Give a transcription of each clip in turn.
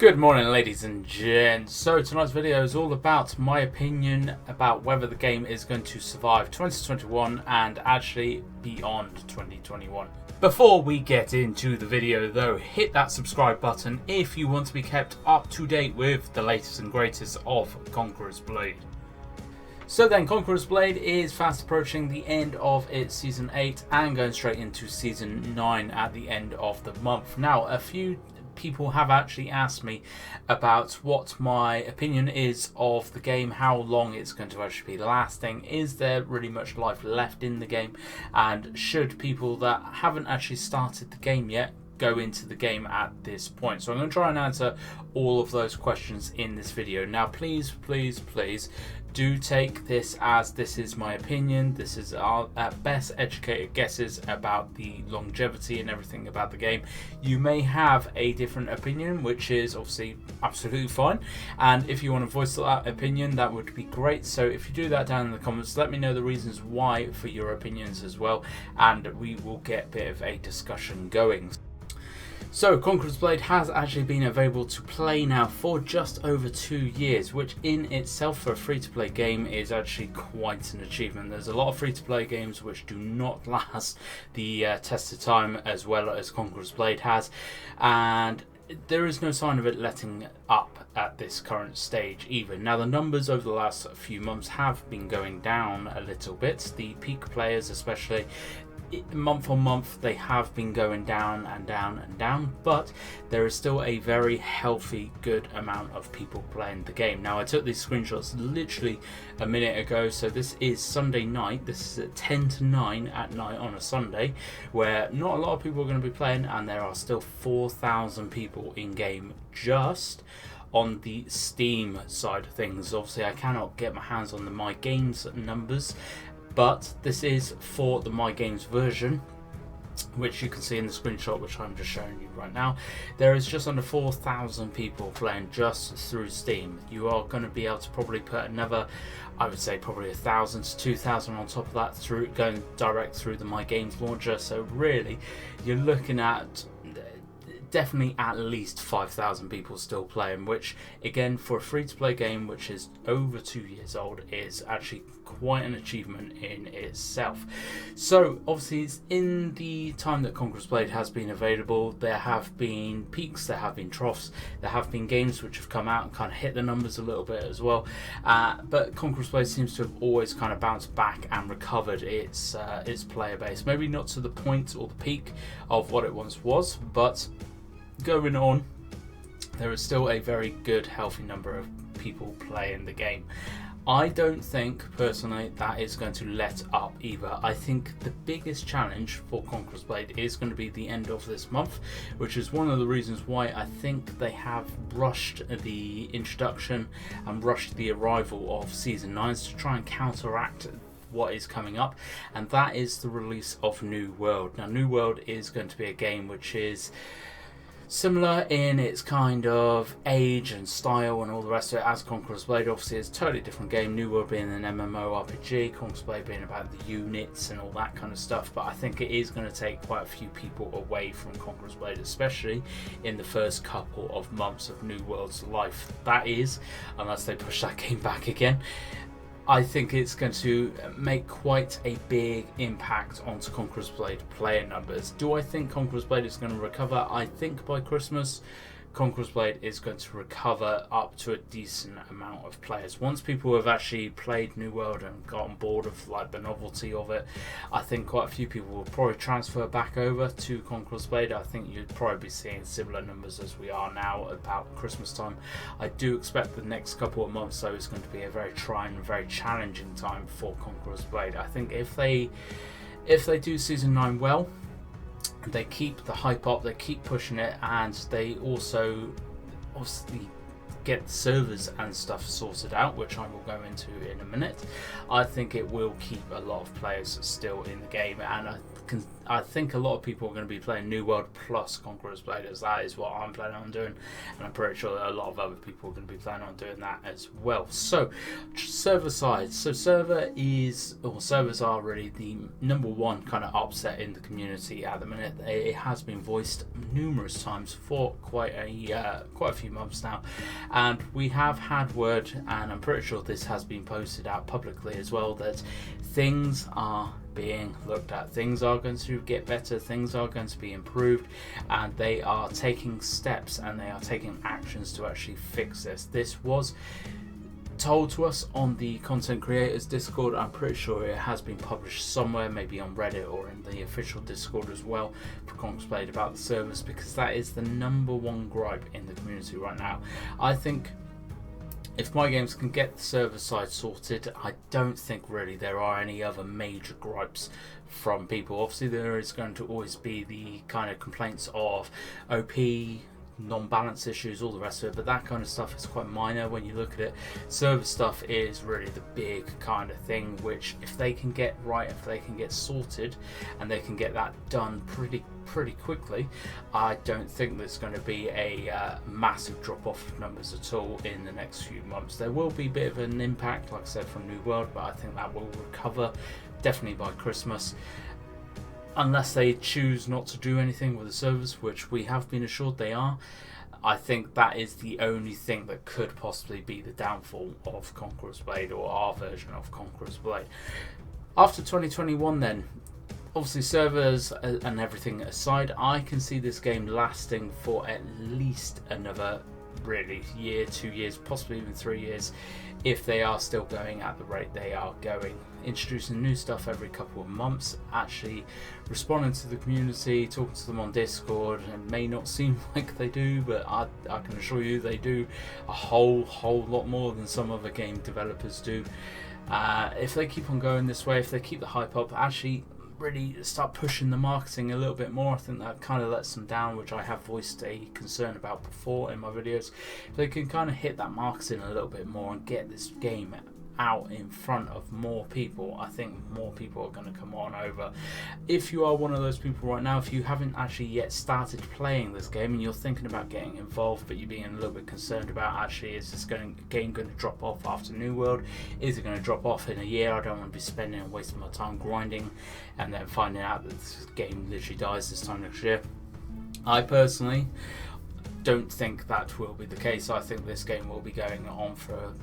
Good morning, ladies and gents. So tonight's video is all about my opinion about whether the game is going to survive 2021 and actually beyond 2021. Before we get into the video though, hit that subscribe button if you want to be kept up to date with the latest and greatest of Conquerors Blade. So then, Conquerors Blade is fast approaching the end of its Season 8 and going straight into Season 9 at the end of the month. Now, a few people have actually asked me about what my opinion is of the game, how long it's going to actually be lasting, is there really much life left in the game, and should people that haven't actually started the game yet go into the game at this point. So I'm going to try and answer all of those questions in this video. Now please do take this as this is my opinion. This is our at best educated guesses about the longevity and everything about the game. You may have a different opinion, which is obviously absolutely fine, and if you want to voice that opinion, that would be great. So if you do that down in the comments, let me know the reasons why for your opinions as well, and we will get a bit of a discussion going. So, Conquerors Blade has actually been available to play now for just over 2 years, which in itself for a free-to-play game is actually quite an achievement. There's a lot of free-to-play games which do not last the test of time as well as Conquerors Blade has, and there is no sign of it letting up at this current stage either. Now, the numbers over the last few months have been going down a little bit. The peak players especially, month on month, they have been going down and down and down, but there is still a very healthy, good amount of people playing the game. Now, I took these screenshots literally a minute ago, so this is Sunday night. This is at 10 to 9 at night on a Sunday, where not a lot of people are going to be playing, and there are still 4,000 people in game just on the Steam side of things. Obviously, I cannot get my hands on the My Games numbers, but this is for the My Games version, which you can see in the screenshot which I'm just showing you right now. There is just under 4,000 people playing just through Steam. You are going to be able to probably put another, I would say probably 1,000 to 2,000 on top of that through going direct through the My Games launcher. So really, you're looking at definitely at least 5,000 people still playing, which again for a free-to-play game which is over 2 years old is actually quite an achievement in itself. So obviously, it's in the time that Conquerors Blade has been available, there have been peaks, there have been troughs, there have been games which have come out and kind of hit the numbers a little bit as well, but Conquerors Blade seems to have always kind of bounced back and recovered its player base. Maybe not to the point or the peak of what it once was, but going on, there is still a very good, healthy number of people playing the game. I don't think, personally, that is going to let up either. I think the biggest challenge for Conquerors Blade is going to be the end of this month, which is one of the reasons why I think they have rushed the introduction and rushed the arrival of Season 9 to try and counteract what is coming up, and that is the release of New World. Now, New World is going to be a game which is similar in its kind of age and style and all the rest of it as Conquerors Blade. Obviously, it's a totally different game. New World being an MMORPG, Conquerors Blade being about the units and all that kind of stuff. But I think it is going to take quite a few people away from Conquerors Blade, especially in the first couple of months of New World's life. That is, unless they push that game back again. I think it's going to make quite a big impact onto Conquerors Blade player numbers. Do I think Conquerors Blade is going to recover? I think by Christmas, Conquerors Blade is going to recover up to a decent amount of players. Once people have actually played New World and got on board of like the novelty of it, I think quite a few people will probably transfer back over to Conquerors Blade. I think you'd probably be seeing similar numbers as we are now about Christmas time. I do expect the next couple of months though is going to be a very trying and very challenging time for Conquerors Blade. I think if they do Season 9 well, they keep the hype up, they keep pushing it, and they also obviously get the servers and stuff sorted out, which I will go into in a minute, I think it will keep a lot of players still in the game, and I think a lot of people are going to be playing New World plus Conquerors Blade, as that is what I'm planning on doing, and I'm pretty sure that a lot of other people are going to be planning on doing that as well. So, server side. So servers are really the number one kind of upset in the community at the minute. It has been voiced numerous times for quite a few months now, and we have had word, and I'm pretty sure this has been posted out publicly as well, that things are being looked at. Things are going to get better, things are going to be improved, and they are taking steps and they are taking actions to actually fix this. This was told to us on the content creators Discord. I'm pretty sure it has been published somewhere, maybe on Reddit or in the official Discord as well for Conquerors Blade, about the servers, because that is the number one gripe in the community right now. I think if My Games can get the server side sorted, I don't think really there are any other major gripes from people. Obviously there is going to always be the kind of complaints of OP, non-balance issues, all the rest of it, but that kind of stuff is quite minor when you look at it. Server stuff is really the big kind of thing, which if they can get right, if they can get sorted and they can get that done pretty quickly, I don't think there's going to be a massive drop off of numbers at all in the next few months. There will be a bit of an impact, like I said, from New World, but I think that will recover definitely by Christmas, unless they choose not to do anything with the servers, which we have been assured they are. I think that is the only thing that could possibly be the downfall of Conquerors Blade, or our version of Conquerors Blade. After 2021 then, obviously servers and everything aside, I can see this game lasting for at least another really year, 2 years, possibly even 3 years, if they are still going at the rate they are going, introducing new stuff every couple of months, actually responding to the community, talking to them on Discord. It may not seem like they do, but I can assure you they do a whole lot more than some other game developers do. If they keep on going this way, if they keep the hype up, actually really start pushing the marketing a little bit more, I think that kind of lets them down, which I have voiced a concern about before in my videos. If they can kind of hit that marketing a little bit more and get this game out in front of more people, I think more people are going to come on over. If you are one of those people right now, if you haven't actually yet started playing this game and you're thinking about getting involved, but you're being a little bit concerned about, actually, is this game going to drop off after New World? Is it going to drop off in a year? I don't want to be spending and wasting my time grinding and then finding out that this game literally dies this time next year. I personally don't think that will be the case. I think this game will be going on for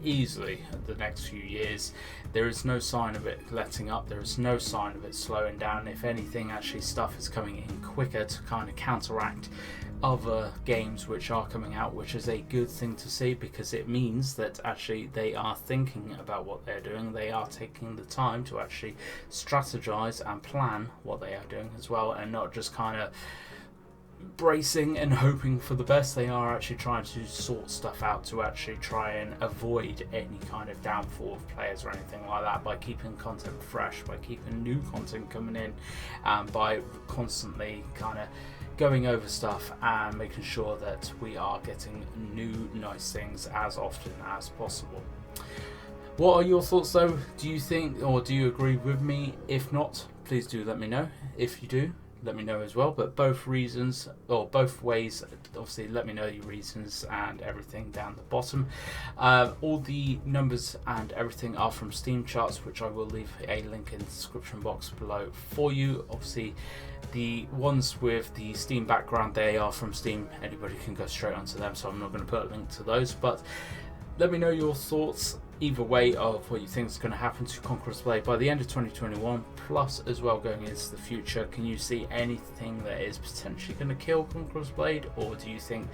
easily the next few years. There is no sign of it letting up, there is no sign of it slowing down. If anything, actually stuff is coming in quicker to kind of counteract other games which are coming out, which is a good thing to see, because it means that actually they are thinking about what they're doing, they are taking the time to actually strategize and plan what they are doing as well, and not just kind of bracing and hoping for the best. They are actually trying to sort stuff out to actually try and avoid any kind of downfall of players or anything like that, by keeping content fresh, by keeping new content coming in, and by constantly kind of going over stuff and making sure that we are getting new nice things as often as possible. What are your thoughts though? Do you think, or do you agree with me? If not, please do let me know. If you do, let me know as well. But both reasons, or both ways, obviously let me know your reasons and everything down the bottom. All the numbers and everything are from Steam charts, which I will leave a link in the description box below for you. Obviously the ones with the Steam background, they are from Steam, anybody can go straight onto them, so I'm not going to put a link to those. But let me know your thoughts either way of what you think is going to happen to Conquerors Blade by the end of 2021, plus as well going into the future. Can you see anything that is potentially going to kill Conquerors Blade, or do you think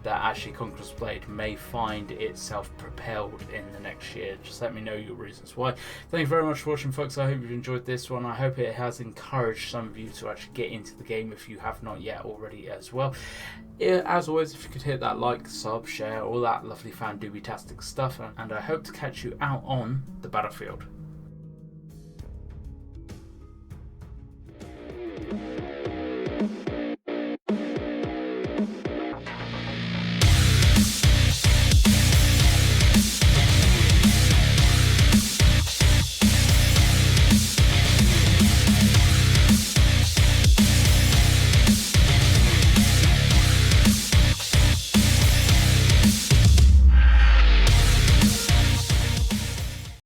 that actually Conquerors Blade may find itself propelled in the next year? Just let me know your reasons why. Thank you very much for watching, folks. I hope you've enjoyed this one. I hope it has encouraged some of you to actually get into the game if you have not yet already as well. As always, if you could hit that like, sub, share, all that lovely fan doobie-tastic stuff, and I hope to catch you out on the battlefield.